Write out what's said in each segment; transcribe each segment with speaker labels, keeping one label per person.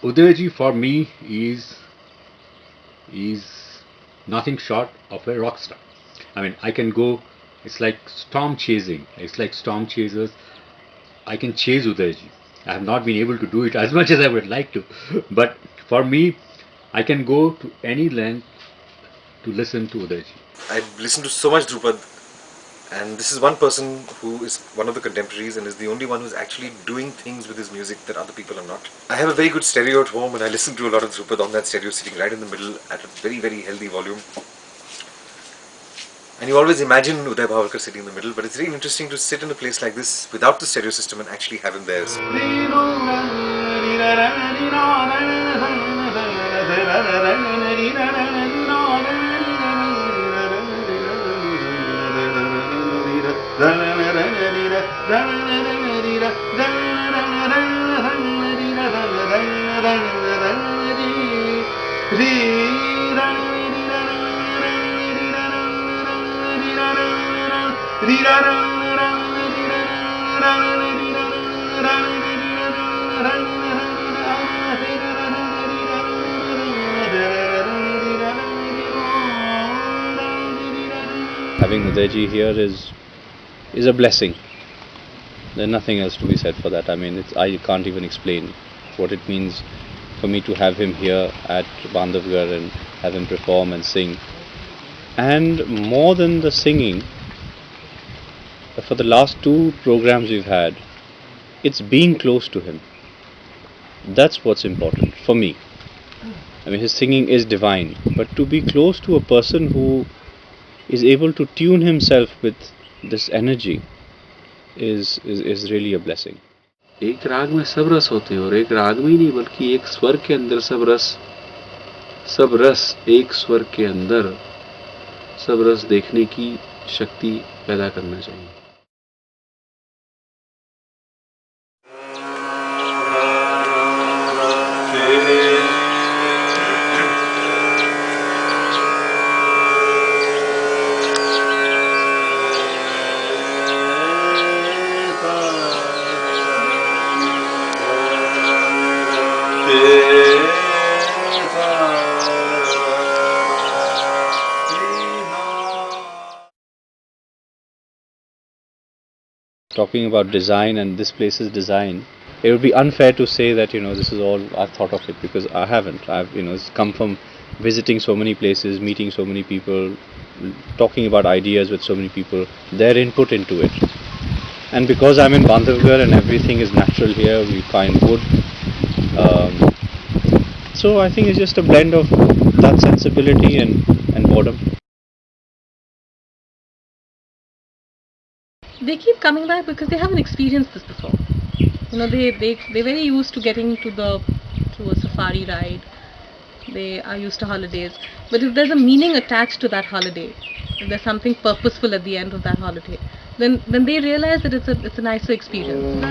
Speaker 1: Udayji for me is nothing short of a rock star. I mean, I can go. It's like storm chasing. It's like storm chasers. I can chase Udayji. I have not been able to do it as much as I would like to, but for me, I can go to any length to listen to Udayji.
Speaker 2: I've listened to so much Dhrupad, and this is one person who is one of the contemporaries and is the only one who's actually doing things with his music that other people are not. I have a very good stereo at home and I listen to a lot of Dhrupad on that stereo, sitting right in the middle at a very, very healthy volume. And you always imagine Uday Bhavarkar sitting in the middle, but it's really interesting to sit in a place like this without the stereo system and actually have him there.
Speaker 3: Having Udayji here is a blessing. There's nothing else to be said for that. I mean, I can't even explain what it means for me to have him here at Bandhavgarh and have him perform and sing. And more than the singing, for the last 2 programs we've had, it's being close to him. That's what's important for me. I mean, his singing is divine, but to be close to a person who is able to tune himself with this energy is really a blessing.
Speaker 4: एक राग में सब रस होते हैं और एक राग में ही नहीं बल्कि एक स्वर के अंदर सब रस एक स्वर के अंदर सब रस देखने की शक्ति पैदा करना चाहिए.
Speaker 3: Talking about design and this place's design, it would be unfair to say that this is all I've thought of it, because I haven't. I've it's come from visiting so many places, meeting so many people, talking about ideas with so many people, their input into it. And because I'm in Bandhavgarh and everything is natural here, we find wood. So I think it's just a blend of that sensibility and boredom.
Speaker 5: They keep coming back because they haven't experienced this before. They're very used to getting to a safari ride. They are used to holidays. But if there's a meaning attached to that holiday, if there's something purposeful at the end of that holiday, then they realize that it's a nicer experience.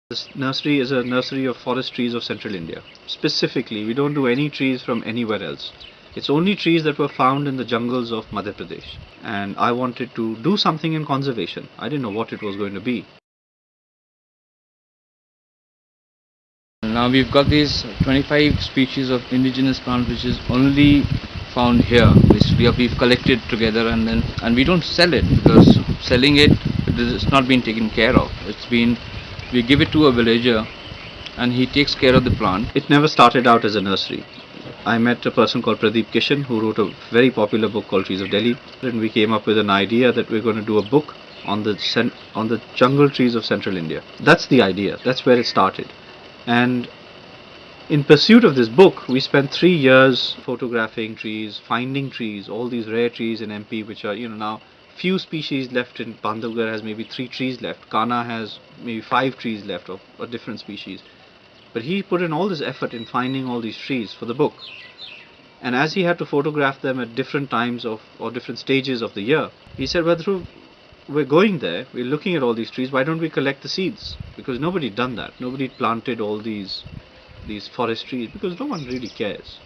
Speaker 3: This nursery is a nursery of forest trees of central India. Specifically, we don't do any trees from anywhere else. It's only trees that were found in the jungles of Madhya Pradesh. And I wanted to do something in conservation. I didn't know what it was going to be.
Speaker 6: Now we've got these 25 species of indigenous plants which is only found here, which we've collected together, and we don't sell it because selling it's not been taken care of. We give it to a villager and he takes care of the plant.
Speaker 3: It never started out as a nursery. I met a person called Pradeep Kishan who wrote a very popular book called Trees of Delhi, and we came up with an idea that we're going to do a book on the jungle trees of central India. That's the idea. That's where it started. And in pursuit of this book, we spent 3 years photographing trees, finding trees, all these rare trees in MP, which are, now few species left. In Bandhavgarh has maybe 3 trees left. Kana has maybe 5 trees left of a different species. But he put in all this effort in finding all these trees for the book. And as he had to photograph them at different times or different stages of the year, he said, well, Dhruv, we're going there, we're looking at all these trees, why don't we collect the seeds? Because nobody done that. Nobody planted all these forest trees because no one really cares.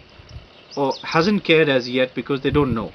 Speaker 3: Or hasn't cared as yet because they don't know.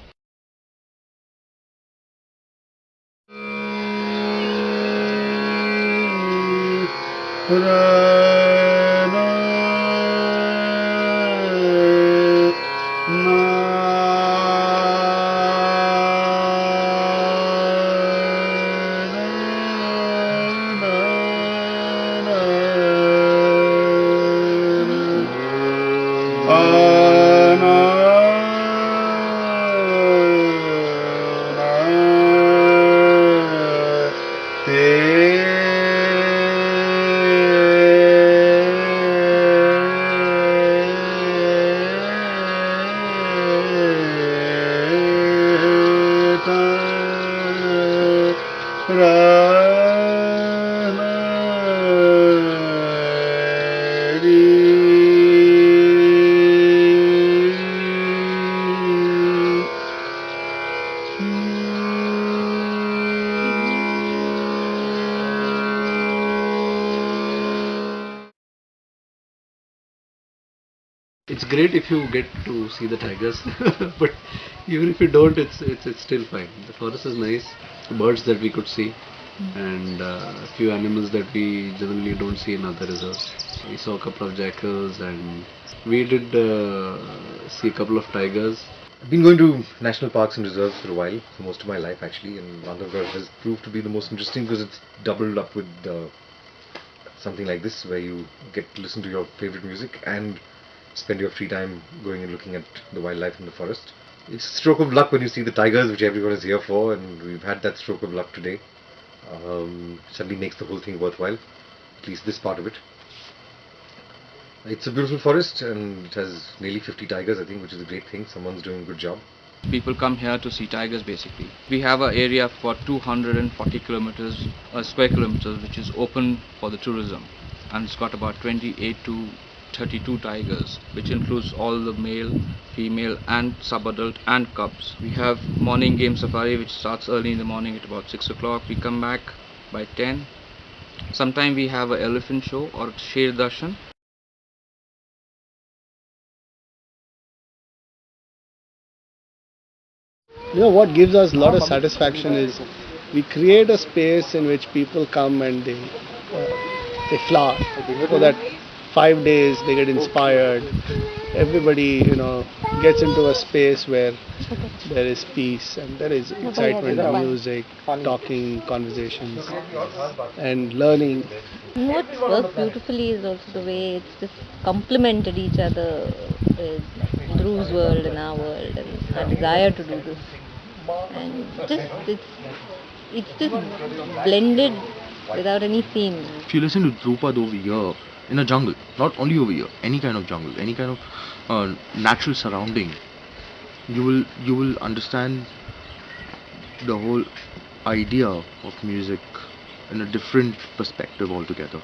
Speaker 4: It's great if you get to see the tigers, but even if you don't, it's still fine. The forest is nice, birds that we could see, and a few animals that we generally don't see in other reserves. We saw a couple of jackals, and we did see a couple of tigers.
Speaker 2: I've been going to national parks and reserves for a while, for most of my life actually, and Bandhavgarh has proved to be the most interesting because it's doubled up with something like this where you get to listen to your favorite music and spend your free time going and looking at the wildlife in the forest. It's a stroke of luck when you see the tigers, which everyone is here for, and we've had that stroke of luck today. Certainly makes the whole thing worthwhile, at least this part of it. It's a beautiful forest and it has nearly 50 tigers, I think, which is a great thing. Someone's doing a good job.
Speaker 6: People come here to see tigers basically. We have an area of about 240 square kilometers which is open for the tourism, and it's got about 28 to 32 tigers, which includes all the male, female and sub-adult and cubs. We have morning game safari which starts early in the morning at about 6 o'clock. We come back by 10. Sometimes we have an elephant show or Sher Darshan.
Speaker 7: What gives us a lot of satisfaction is we create a space in which people come and they flower, so that 5 days they get inspired. Everybody gets into a space where there is peace and there is excitement, music, talking, conversations and learning.
Speaker 8: What works beautifully is also the way it's just complemented each other with Dhruv's world and our world and our desire to do this, and it's just blended without any theme.
Speaker 9: If you listen to Dhrupad over here in a jungle, not only over here, any kind of jungle, any kind of natural surrounding, you will understand the whole idea of music in a different perspective altogether.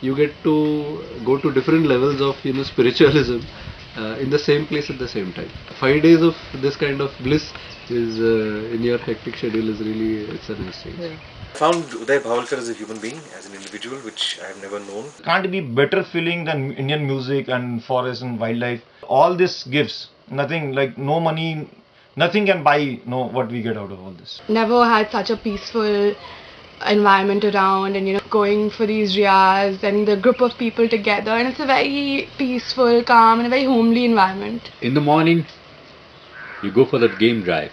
Speaker 4: You get to go to different levels of spiritualism in the same place at the same time. 5 days of this kind of bliss is in your hectic schedule is really, it's a nice thing.
Speaker 2: I found Advait Utsav as a human being, as an individual, which I have never known.
Speaker 10: Can't be better feeling than Indian music and forest and wildlife. All this gives nothing, like no money, nothing can buy what we get out of all this.
Speaker 11: Never had such a peaceful environment around, and going for these riyas and the group of people together, and it's a very peaceful, calm and a very homely environment.
Speaker 1: In the morning, you go for that game drive.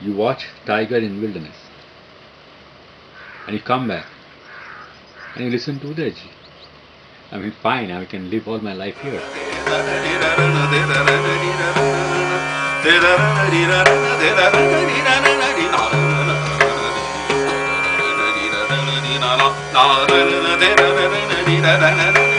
Speaker 1: You watch tiger in wilderness. and you come back and you listen to Udayji. I mean, fine, I can live all my life here.
Speaker 12: Na